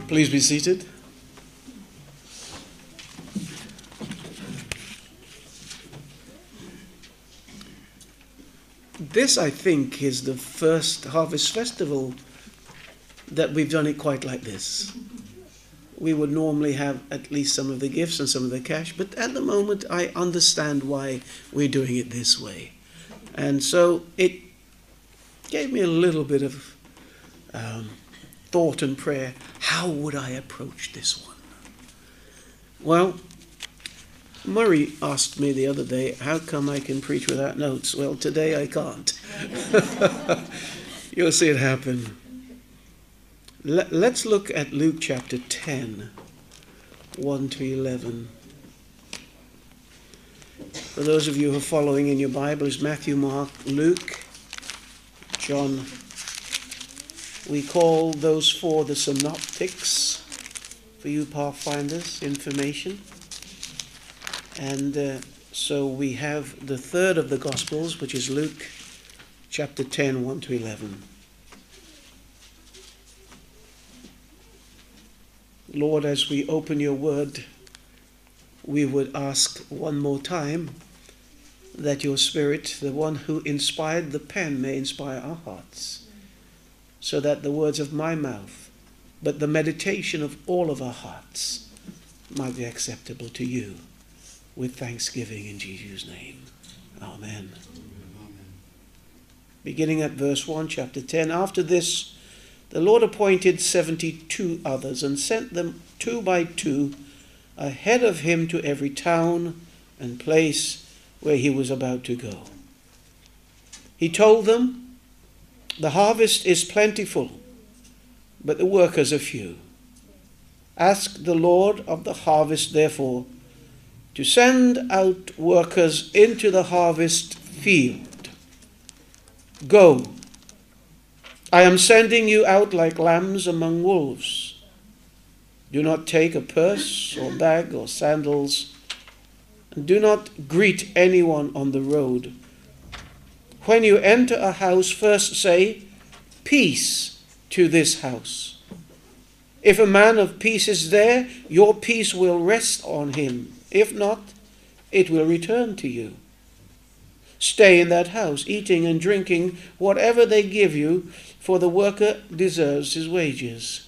Please be seated. This, I think, is the first Harvest Festival that we've done it quite like this. We would normally have at least some of the gifts and some of the cash, but at the moment I understand why we're doing it this way. And so it gave me a little bit of thought and prayer. How would I approach this one? Well, Murray asked me the other day, how come I can preach without notes? Well, today I can't. You'll see it happen. Let's look at Luke chapter 10, 1 to 11. For those of you who are following in your Bibles, Matthew, Mark, Luke, John. We call those four the synoptics, for you pathfinders, information. And so we have the third of the Gospels, which is Luke chapter 10, 1 to 11. Lord, as we open your word, we would ask one more time that your Spirit, the one who inspired the pen, may inspire our hearts, so that the words of my mouth, but the meditation of all of our hearts, might be acceptable to you, with thanksgiving in Jesus' name. Amen. Beginning at verse 1, chapter 10. After this, the Lord appointed 72 others and sent them 2 by 2 ahead of him to every town and place where he was about to go. He told them, "The harvest is plentiful, but the workers are few. Ask the Lord of the harvest, therefore, to send out workers into the harvest field. Go, I am sending you out like lambs among wolves. Do not take a purse or bag or sandals, and do not greet anyone on the road. When you enter a house, first say, 'Peace to this house.' If a man of peace is there, your peace will rest on him. If not, it will return to you. Stay in that house, eating and drinking whatever they give you, for the worker deserves his wages.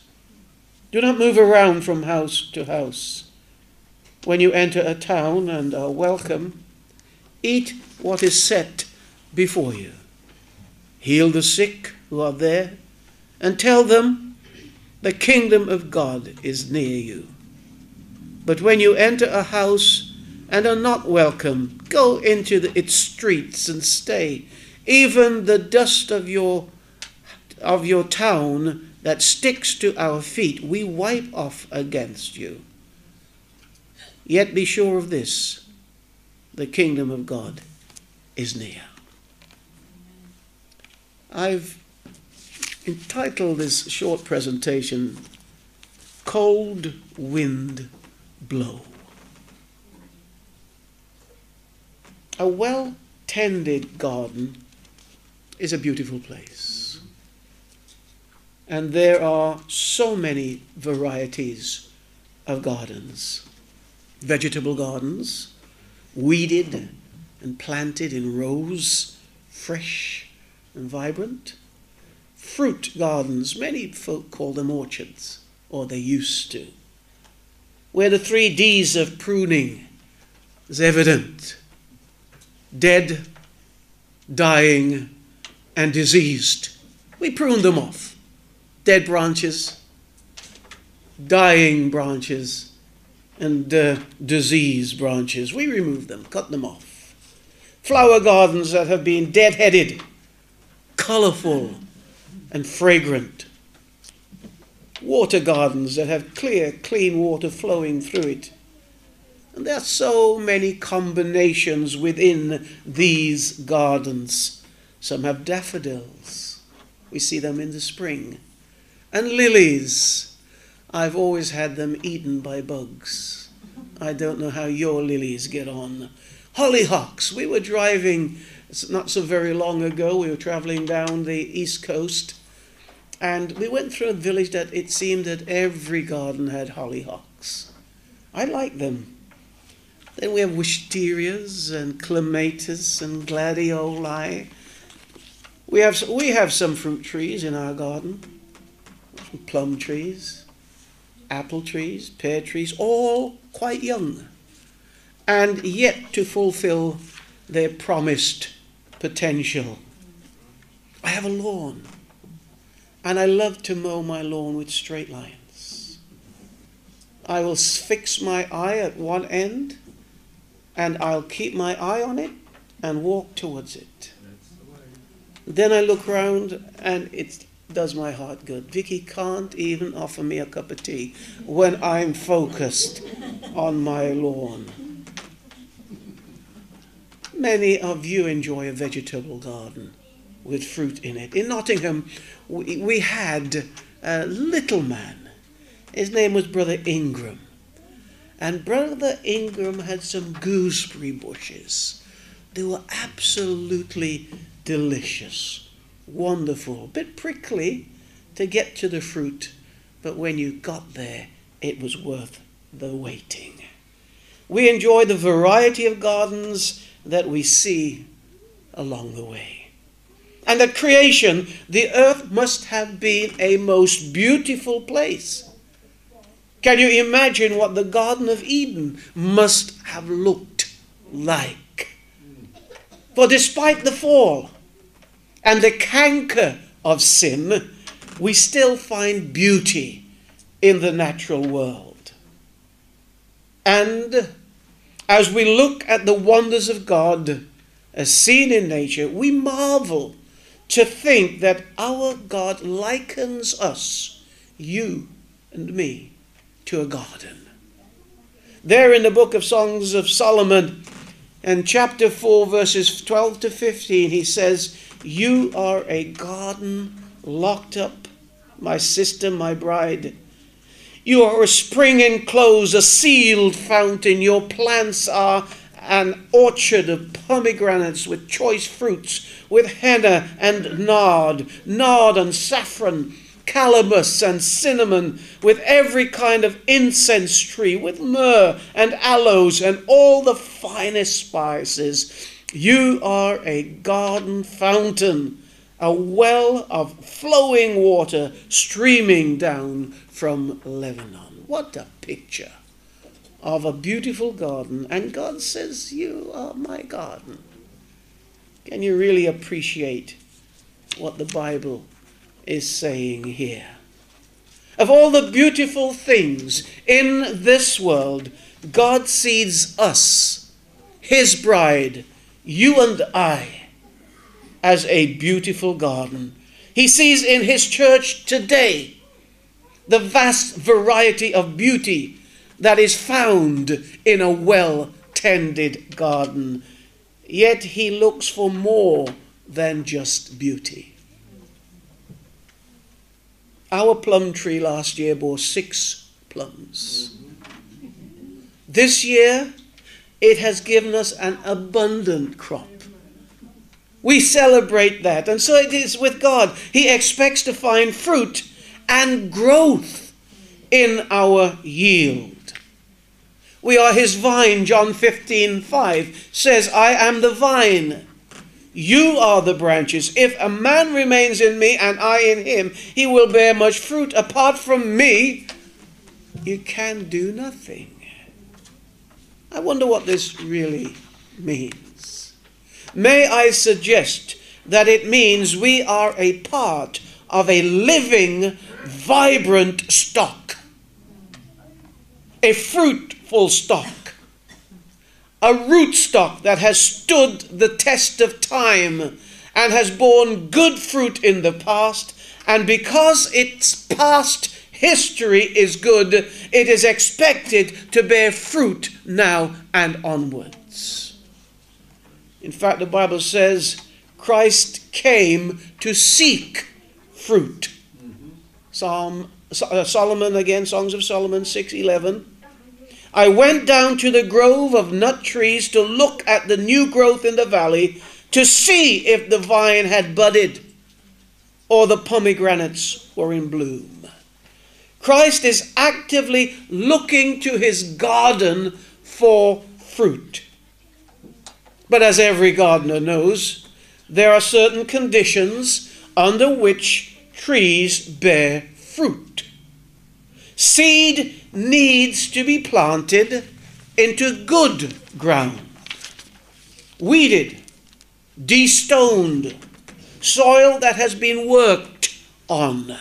Do not move around from house to house. When you enter a town and are welcome, eat what is set before you. Heal the sick who are there, and tell them, the kingdom of God is near you. But when you enter a house and are not welcome, go into its streets and stay. Even the dust of your town that sticks to our feet, we wipe off against you. Yet be sure of this, the kingdom of God is near." I've entitled this short presentation, "Cold Wind Blow." A well-tended garden is a beautiful place. And there are so many varieties of gardens. Vegetable gardens, weeded and planted in rows, fresh and vibrant. Fruit gardens, many folk call them orchards, or they used to, where the 3 Ds of pruning is evident: dead, dying, and diseased. We prune them off. Dead branches, dying branches, and diseased branches. We remove them, cut them off. Flower gardens that have been dead-headed, colorful, and fragrant. Water gardens that have clear, clean water flowing through it. And there are so many combinations within these gardens. Some have daffodils. We see them in the spring. And lilies. I've always had them eaten by bugs. I don't know how your lilies get on. Hollyhocks. We were driving, not so very long ago, we were traveling down the East Coast, And we went through a village that it seemed that every garden had hollyhocks. I like them. Then we have wisterias and clematis and gladioli. We have some fruit trees in our garden. Some plum trees, apple trees, pear trees, all quite young, and yet to fulfill their promised potential. I have a lawn, and I love to mow my lawn with straight lines. I will fix my eye at one end, and I'll keep my eye on it and walk towards it. Then I look round, and it does my heart good. Vicky can't even offer me a cup of tea when I'm focused on my lawn. Many of you enjoy a vegetable garden with fruit in it. In Nottingham, we had a little man. His name was Brother Ingram. And Brother Ingram had some gooseberry bushes. They were absolutely delicious, wonderful, a bit prickly to get to the fruit, but when you got there, it was worth the waiting. We enjoy the variety of gardens that we see along the way. And at creation, the earth must have been a most beautiful place. Can you imagine what the Garden of Eden must have looked like? For despite the fall and the canker of sin, we still find beauty in the natural world. And as we look at the wonders of God as seen in nature, we marvel to think that our God likens us, you and me, to a garden. There in the book of Songs of Solomon, in chapter 4, verses 12 to 15, he says, "You are a garden locked up, my sister, my bride. You are a spring enclosed, a sealed fountain. Your plants are an orchard of pomegranates with choice fruits, with henna and nard and saffron, calamus and cinnamon, with every kind of incense tree, with myrrh and aloes and all the finest spices. You are a garden fountain, a well of flowing water streaming down from Lebanon." What a picture of a beautiful garden. And God says, "You are my garden." Can you really appreciate what the Bible is saying here? Of all the beautiful things in this world, God sees us, his bride, you and I, as a beautiful garden. He sees in his church today the vast variety of beauty that is found in a well-tended garden. Yet he looks for more than just beauty. Our plum tree last year bore 6 plums. This year, it has given us an abundant crop. We celebrate that. And so it is with God. He expects to find fruit and growth in our yield. We are his vine. John 15:5 says, "I am the vine. You are the branches. If a man remains in me and I in him, he will bear much fruit. Apart from me, you can do nothing." I wonder what this really means. May I suggest that it means we are a part of a living, vibrant stock. A fruitful stock. A rootstock that has stood the test of time and has borne good fruit in the past. And because its past history is good, it is expected to bear fruit now and onwards. In fact, the Bible says Christ came to seek fruit. Solomon again, Songs of Solomon 6:11. "I went down to the grove of nut trees to look at the new growth in the valley, to see if the vine had budded or the pomegranates were in bloom. Christ is actively looking to his garden for fruit. But as every gardener knows, there are certain conditions under which trees bear fruit. Seed needs to be planted into good ground, weeded, destoned, soil that has been worked on.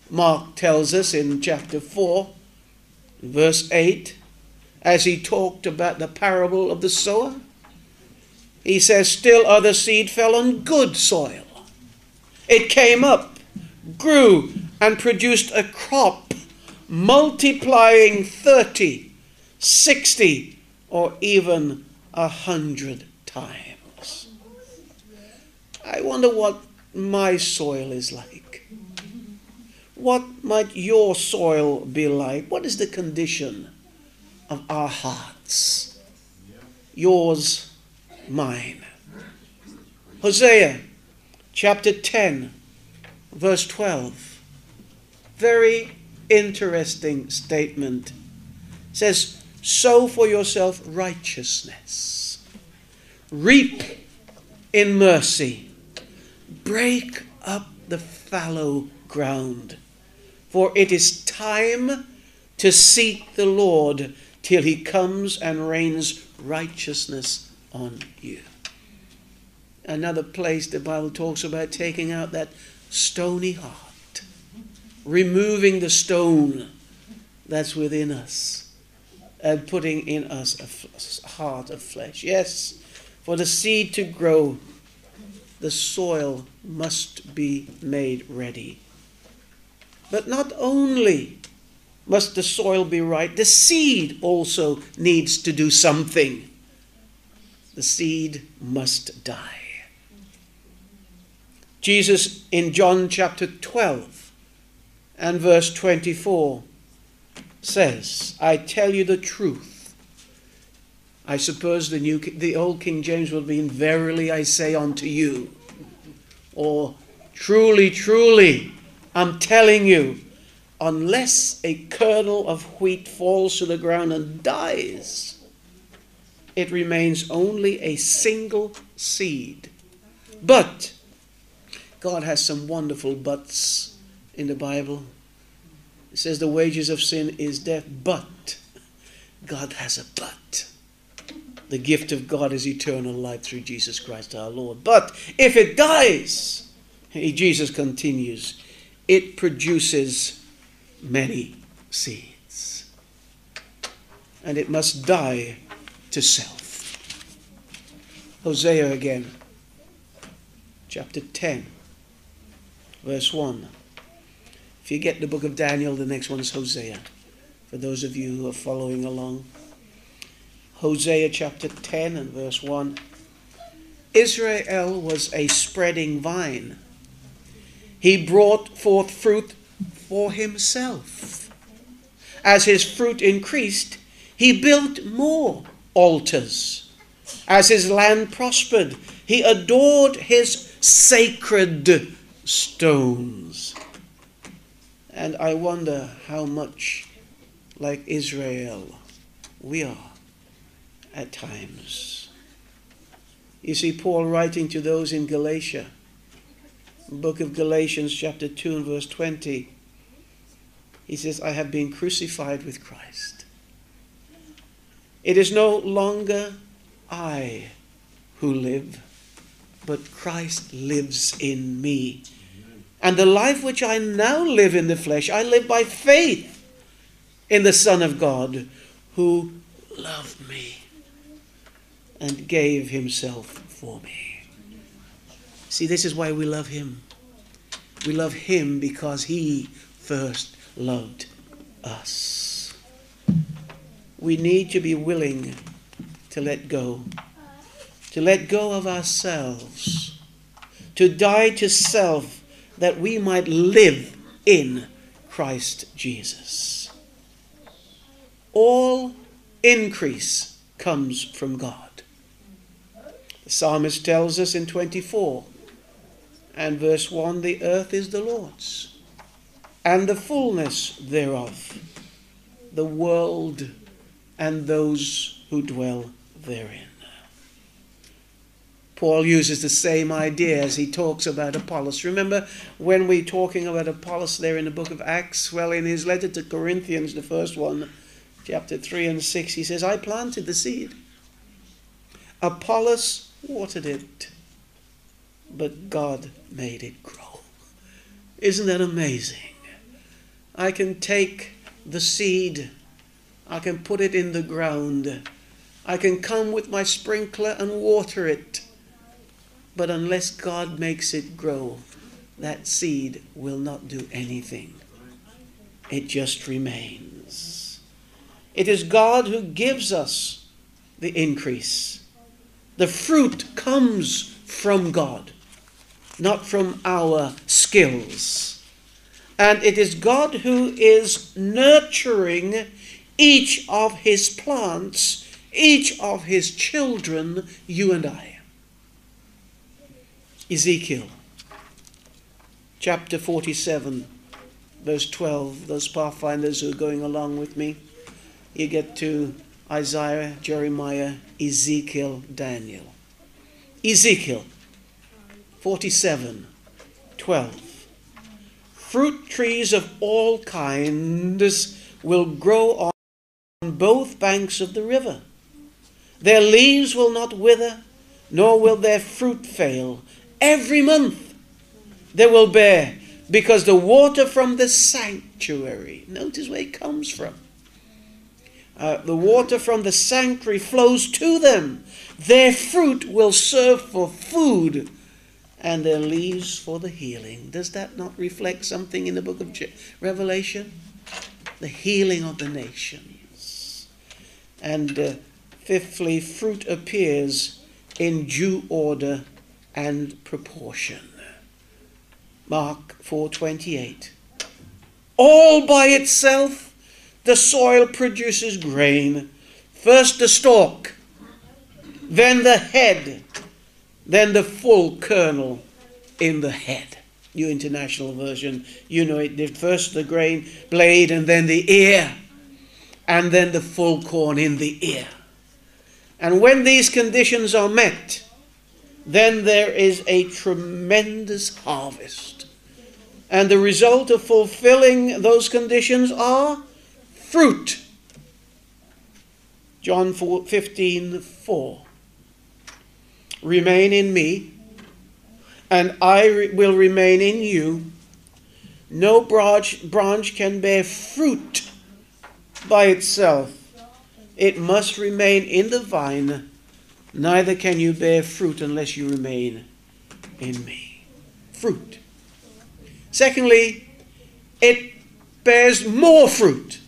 Mark tells us in chapter 4, verse 8, as he talked about the parable of the sower, he says, still other seed fell on good soil. It came up, grew, and produced a crop, multiplying 30, 60, or even 100 times. I wonder what my soil is like. What might your soil be like? What is the condition of our hearts? Yours, mine. Hosea chapter 10, verse 12. Very interesting statement. It says, sow for yourself righteousness. Reap in mercy. Break up the fallow ground. For it is time to seek the Lord till he comes and rains righteousness on you. Another place the Bible talks about taking out that stony heart, removing the stone that's within us and putting in us a heart of flesh. Yes, for the seed to grow, the soil must be made ready. But not only must the soil be right, the seed also needs to do something. The seed must die. Jesus in John chapter 12 and verse 24 says, I tell you the truth. I suppose the old King James will be, verily I say unto you, or truly, truly, I'm telling you, unless a kernel of wheat falls to the ground and dies, it remains only a single seed. But God has some wonderful buts in the Bible. It says the wages of sin is death, but God has a but. The gift of God is eternal life through Jesus Christ our Lord. But if it dies, Jesus continues, it produces many seeds. And it must die to self. Hosea again, chapter 10, verse 1. If you get the book of Daniel, the next one is Hosea, for those of you who are following along. Hosea chapter 10 and verse 1. Israel was a spreading vine. He brought forth fruit for himself. As his fruit increased, he built more altars. As his land prospered, he adored his sacred stones. And I wonder how much like Israel we are at times. You see, Paul writing to those in Galatia, book of Galatians chapter 2 and verse 20, he says, I have been crucified with Christ. It is no longer I who live, but Christ lives in me. And the life which I now live in the flesh, I live by faith in the Son of God, who loved me and gave himself for me. See, this is why we love him. We love him because he first loved us. We need to be willing to let go of ourselves, to die to self, that we might live in Christ Jesus. All increase comes from God. The psalmist tells us in 24 and verse 1, the earth is the Lord's and the fullness thereof, the world and those who dwell therein. Paul uses the same idea as he talks about Apollos. Remember when we're talking about Apollos there in the book of Acts? Well, in his letter to Corinthians, the first one, chapter 3 and 6, he says, I planted the seed. Apollos watered it, but God made it grow. Isn't that amazing? I can take the seed, I can put it in the ground, I can come with my sprinkler and water it, but unless God makes it grow, that seed will not do anything. It just remains. It is God who gives us the increase. The fruit comes from God, not from our skills. And it is God who is nurturing each of his plants, each of his children, you and I. Ezekiel, chapter 47, verse 12. Those pathfinders who are going along with me, you get to Isaiah, Jeremiah, Ezekiel, Daniel. Ezekiel 47, 12. Fruit trees of all kinds will grow on both banks of the river. Their leaves will not wither, nor will their fruit fail. Every month they will bear, because the water from the sanctuary, notice where it comes from. The water from the sanctuary flows to them. Their fruit will serve for food, and their leaves for the healing. Does that not reflect something in the book of Revelation? The healing of the nations. And fifthly, fruit appears in due order and proportion. Mark 4:28. All by itself the soil produces grain. First the stalk, then the head, then the full kernel in the head. New International Version, you know it. First the grain blade, and then the ear, and then the full corn in the ear. And when these conditions are met, then there is a tremendous harvest. And the result of fulfilling those conditions are fruit. John 15:4. Remain in me, and I will remain in you. No branch can bear fruit by itself. It must remain in the vine. Neither can you bear fruit unless you remain in me. Fruit. Secondly, it bears more fruit.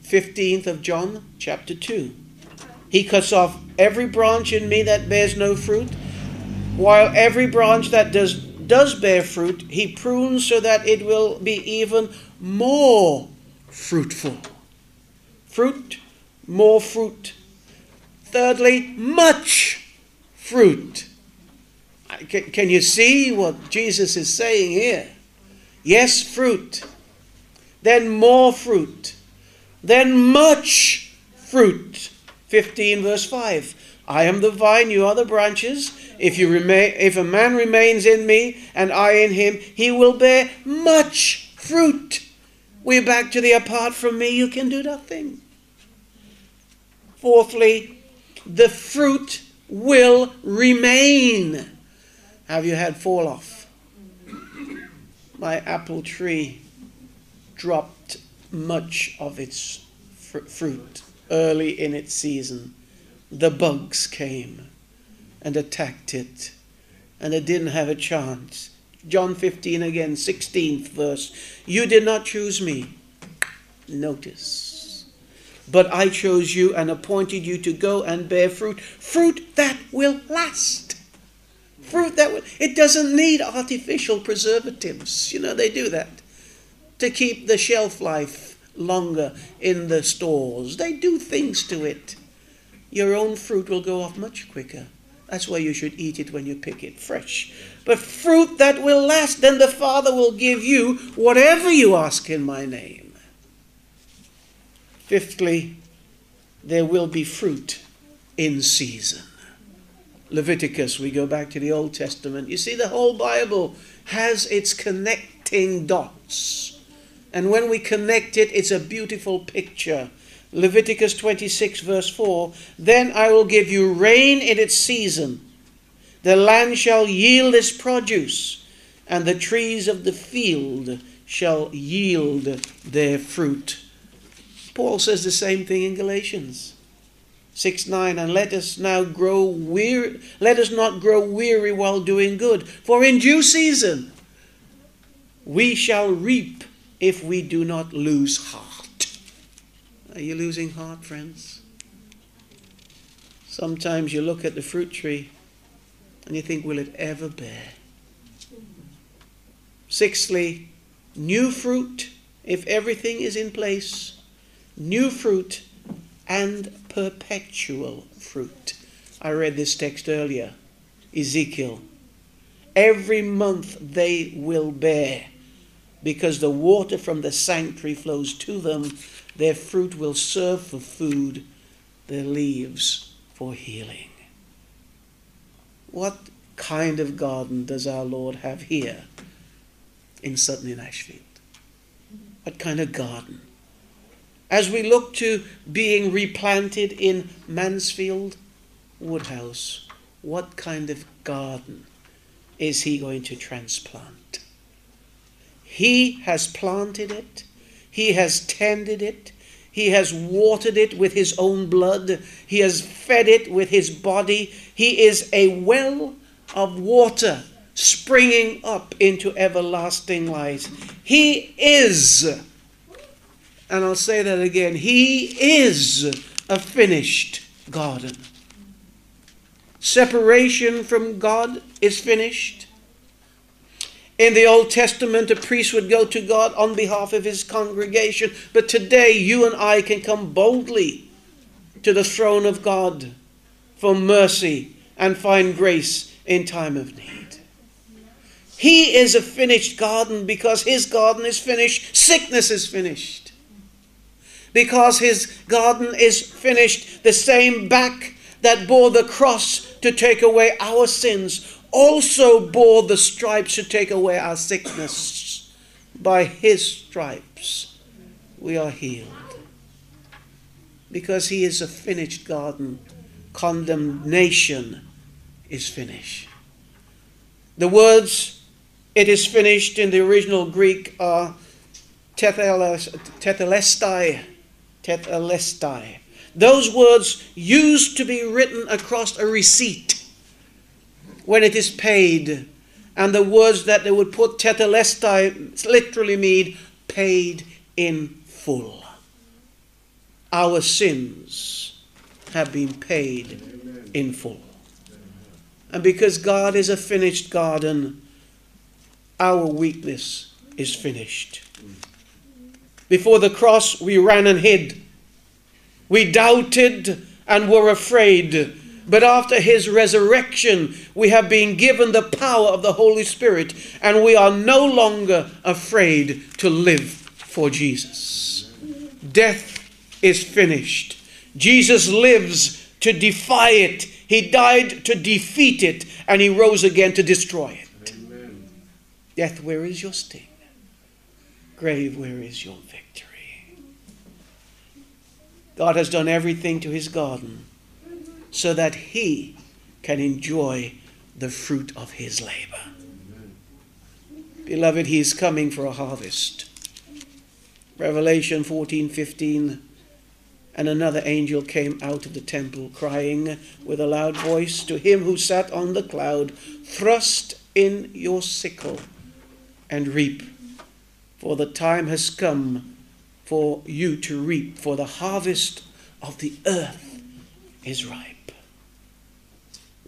15th of John, chapter 2. He cuts off every branch in me that bears no fruit, while every branch that does bear fruit, he prunes so that it will be even more fruitful. Fruit, more fruit. Thirdly, much fruit. Can you see what Jesus is saying here? Yes, fruit. Then more fruit. Then much fruit. 15 verse 5. I am the vine, you are the branches. If a man remains in me and I in him, he will bear much fruit. We're back to the apart from me, you can do nothing. Fourthly, the fruit will remain. Have you had fall off? My apple tree dropped much of its fruit early in its season. The bugs came and attacked it, and it didn't have a chance. John 15 again, 16th verse. You did not choose me. Notice. But I chose you and appointed you to go and bear fruit. Fruit that will last. Fruit that will. It doesn't need artificial preservatives. You know, they do that to keep the shelf life longer in the stores. They do things to it. Your own fruit will go off much quicker That's why you should eat it when you pick it fresh. But fruit that will last, then the Father will give you whatever you ask in my name. Fifthly, there will be fruit in season. Leviticus, we go back to the Old Testament. You see, the whole Bible has its connecting dots. And when we connect it, it's a beautiful picture. Leviticus 26 verse 4, then I will give you rain in its season. The land shall yield its produce, and the trees of the field shall yield their fruit. Paul says the same thing in Galatians 6:9, and let us not grow weary while doing good, for in due season we shall reap if we do not lose heart. Are you losing heart, friends? Sometimes you look at the fruit tree and you think, will it ever bear? Sixthly, new fruit, if everything is in place, new fruit and perpetual fruit. I read this text earlier, Ezekiel. Every month they will bear, because the water from the sanctuary flows to them. Their fruit will serve for food, their leaves for healing. What kind of garden does our Lord have here in Sutton-in-Ashfield? What kind of garden? As we look to being replanted in Mansfield Woodhouse, what kind of garden is he going to transplant? He has planted it. He has tended it. He has watered it with his own blood. He has fed it with his body. He is a well of water springing up into everlasting light. He is, and I'll say that again, he is a finished garden. Separation from God is finished. In the Old Testament, a priest would go to God on behalf of his congregation. But today, you and I can come boldly to the throne of God for mercy and find grace in time of need. He is a finished garden because his garden is finished. Sickness is finished. Because his garden is finished, the same back that bore the cross to take away our sins also bore the stripes to take away our sickness. By his stripes we are healed. Because he is a finished garden, condemnation is finished. The words "it is finished" in the original Greek are tetelestai. Tetelestai. Those words used to be written across a receipt when it is paid. And the words that they would put tetelestai literally mean paid in full. Our sins have been paid in full. And because God is a finished garden, our weakness is finished. Before the cross, we ran and hid. We doubted and were afraid. But after his resurrection, we have been given the power of the Holy Spirit, and we are no longer afraid to live for Jesus. Death is finished. Jesus lives to defy it. He died to defeat it, and he rose again to destroy it. Amen. Death, where is your sting? Grave, where is your victory? God has done everything to his garden so that he can enjoy the fruit of his labor. Amen. Beloved, he is coming for a harvest. Revelation 14:15, and another angel came out of the temple, crying with a loud voice to him who sat on the cloud, "Thrust in your sickle and reap, for the time has come for you to reap, for the harvest of the earth is ripe."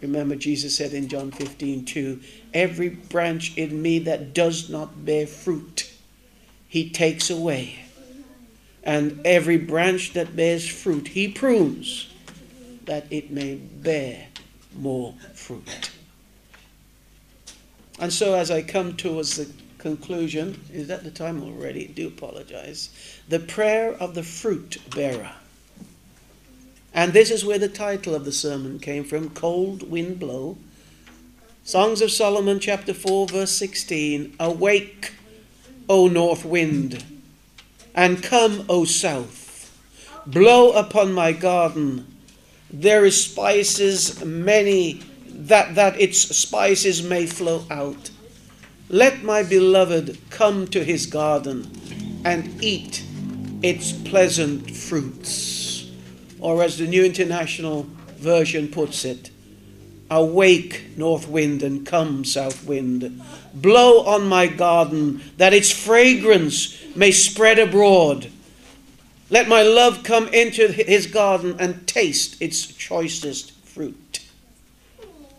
Remember, Jesus said in John 15:2, "Every branch in me that does not bear fruit, he takes away. And every branch that bears fruit, he prunes, that it may bear more fruit. And so as I come towards the conclusion, is that the time already? I do apologize. The prayer of the fruit bearer. And this is where the title of the sermon came from, Cold Wind Blow. Songs of Solomon chapter 4 verse 16. Awake, O north wind, and come, O south. Blow upon my garden. There is spices many, that its spices may flow out. Let my beloved come to his garden and eat its pleasant fruits. Or as the New International Version puts it, awake, north wind, and come, south wind. Blow on my garden, that its fragrance may spread abroad. Let my love come into his garden and taste its choicest fruit.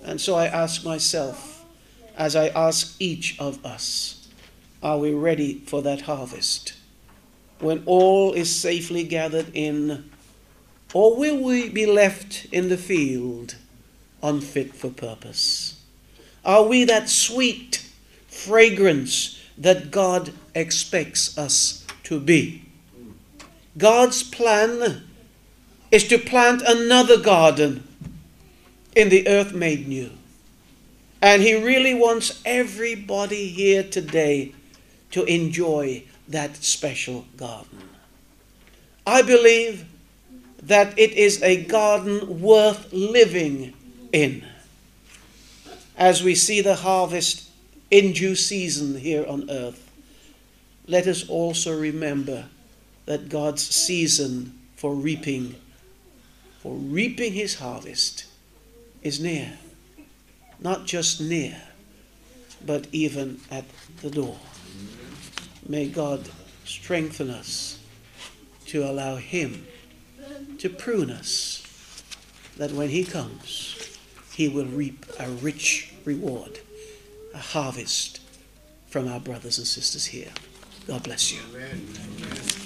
And so I ask myself, as I ask each of us, are we ready for that harvest? When all is safely gathered in, or will we be left in the field unfit for purpose? Are we that sweet fragrance that God expects us to be? God's plan is to plant another garden in the earth made new. And he really wants everybody here today to enjoy that special garden. I believe that it is a garden worth living in. As we see the harvest in due season here on earth, let us also remember that God's season for reaping his harvest is near. Not just near, but even at the door. May God strengthen us to allow him to prune us, that when he comes, he will reap a rich reward, a harvest from our brothers and sisters here. God bless you. Amen. Amen.